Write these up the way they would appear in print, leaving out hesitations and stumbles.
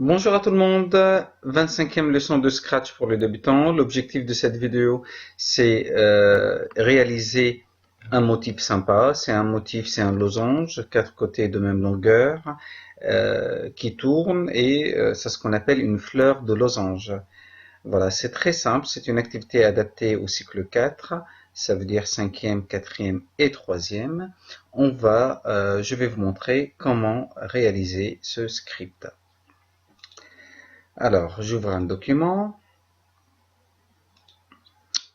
Bonjour à tout le monde, 25e leçon de Scratch pour les débutants. L'objectif de cette vidéo, c'est réaliser un motif sympa. C'est un motif, c'est un losange, quatre côtés de même longueur, qui tourne et c'est ce qu'on appelle une fleur de losange. Voilà, c'est très simple, c'est une activité adaptée au cycle 4, ça veut dire 5e, 4e et 3e. Je vais vous montrer comment réaliser ce script. Alors, j'ouvre un document.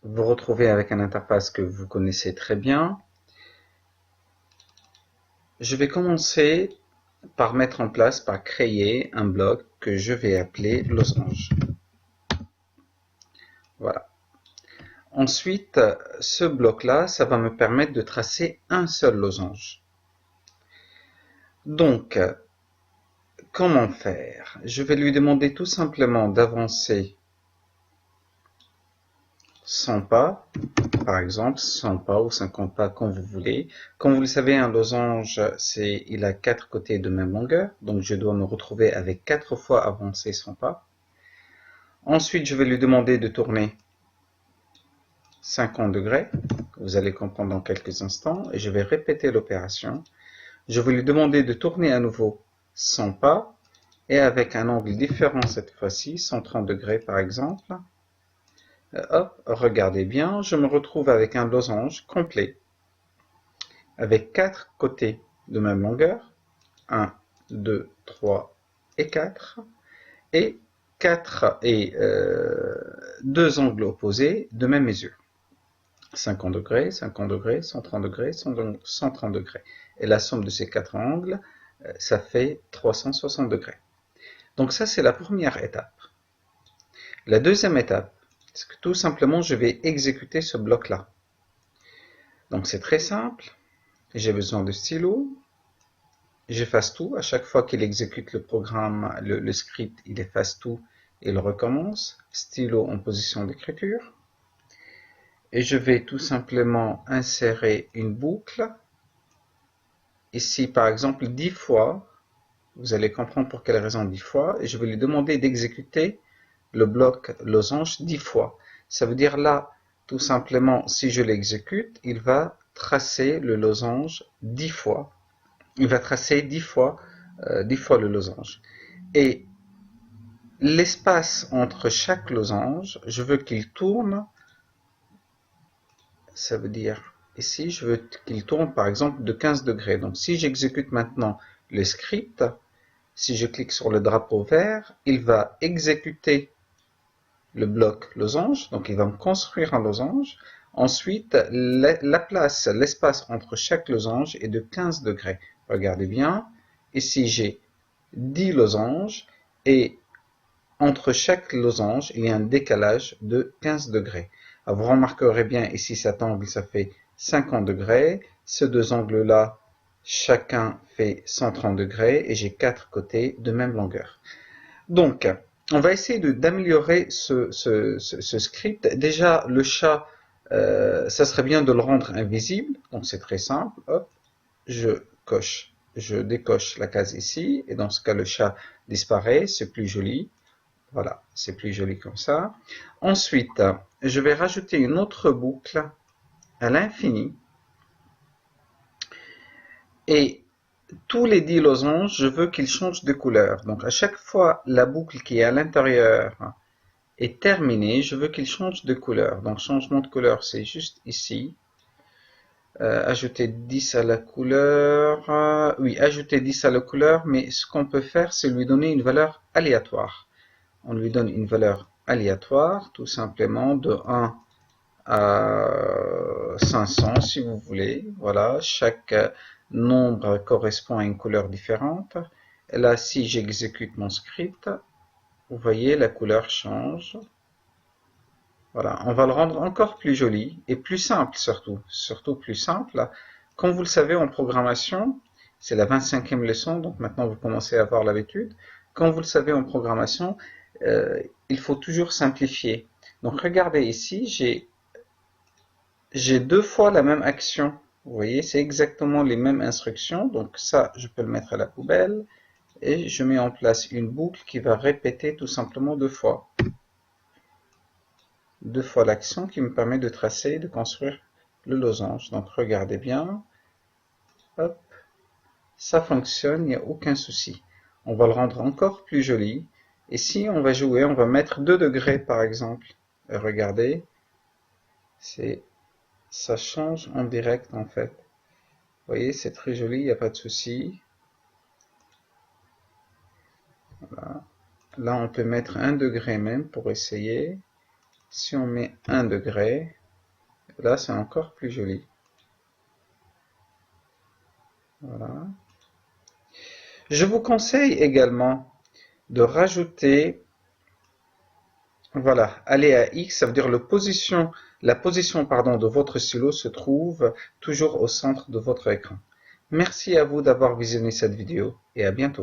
Vous vous retrouvez avec une interface que vous connaissez très bien. Je vais commencer par mettre en place, par créer un bloc que je vais appeler losange. Voilà. Ensuite, ce bloc-là, ça va me permettre de tracer un seul losange. Donc, comment faire? Je vais lui demander tout simplement d'avancer 100 pas, par exemple, 100 pas ou 50 pas, comme vous voulez. Comme vous le savez, un losange, il a quatre côtés de même longueur, donc je dois me retrouver avec 4 fois avancer 100 pas. Ensuite, je vais lui demander de tourner 50 degrés. Vous allez comprendre dans quelques instants, et je vais répéter l'opération. Je vais lui demander de tourner à nouveau 100 pas, et avec un angle différent cette fois-ci, 130 degrés par exemple. Hop, regardez bien, je me retrouve avec un losange complet, avec 4 côtés de même longueur, 1, 2, 3 et 4, et 4 et 2 angles opposés de même mesure. 50 degrés, 50 degrés, 130 degrés, 130 degrés. Et la somme de ces 4 angles, ça fait 360 degrés. Donc ça, c'est la première étape. La deuxième étape, c'est que tout simplement, je vais exécuter ce bloc-là. Donc c'est très simple. J'ai besoin de stylo. J'efface tout. À chaque fois qu'il exécute le programme, le script, il efface tout et il recommence. Stylo en position d'écriture. Et je vais tout simplement insérer une boucle. Ici, par exemple, 10 fois. Vous allez comprendre pour quelle raison 10 fois. Et je vais lui demander d'exécuter le bloc losange 10 fois. Ça veut dire là, tout simplement, si je l'exécute, il va tracer le losange 10 fois. Il va tracer 10 fois le losange. Et l'espace entre chaque losange, je veux qu'il tourne, ça veut dire ici, je veux qu'il tourne par exemple de 15 degrés. Donc si j'exécute maintenant le script, si je clique sur le drapeau vert, il va exécuter le bloc losange, donc il va me construire un losange. Ensuite, la place, l'espace entre chaque losange est de 15 degrés. Regardez bien, ici j'ai 10 losanges et entre chaque losange, il y a un décalage de 15 degrés. Alors, vous remarquerez bien ici cet angle, ça fait 50 degrés. Ces deux angles-là, chacun fait 130 degrés et j'ai 4 côtés de même longueur. Donc, on va essayer d'améliorer ce script. Déjà, le chat, ça serait bien de le rendre invisible. Donc, c'est très simple. Hop, je décoche la case ici. Et dans ce cas, le chat disparaît. C'est plus joli. Voilà, c'est plus joli comme ça. Ensuite, je vais rajouter une autre boucle à l'infini. Et tous les 10 losanges, je veux qu'ils changent de couleur. Donc, à chaque fois, la boucle qui est à l'intérieur est terminée, je veux qu'il change de couleur. Donc, changement de couleur, c'est juste ici. Ajouter 10 à la couleur. Oui, ajouter 10 à la couleur, mais ce qu'on peut faire, c'est lui donner une valeur aléatoire. On lui donne une valeur aléatoire, tout simplement, de 1 à 500, si vous voulez. Voilà, chaque nombre correspond à une couleur différente. Et là, si j'exécute mon script, vous voyez, la couleur change. Voilà, on va le rendre encore plus joli et plus simple surtout plus simple. Comme vous le savez en programmation, c'est la 25e leçon, donc maintenant vous commencez à avoir l'habitude. Comme vous le savez en programmation, il faut toujours simplifier. Donc regardez ici, j'ai deux fois la même action. Vous voyez, c'est exactement les mêmes instructions. Donc ça, je peux le mettre à la poubelle. et je mets en place une boucle qui va répéter tout simplement deux fois l'action qui me permet de tracer et de construire le losange. Donc regardez bien, hop, ça fonctionne, il n'y a aucun souci. On va le rendre encore plus joli. Et si on va jouer, on va mettre 2 degrés par exemple. Et regardez, ça change en direct en fait. Vous voyez, c'est très joli, il n'y a pas de souci. Voilà. Là, on peut mettre 1 degré même pour essayer. Si on met 1 degré, là c'est encore plus joli. Voilà. Je vous conseille également de rajouter, voilà, aller à X, ça veut dire la position de votre stylo se trouve toujours au centre de votre écran. Merci à vous d'avoir visionné cette vidéo et à bientôt.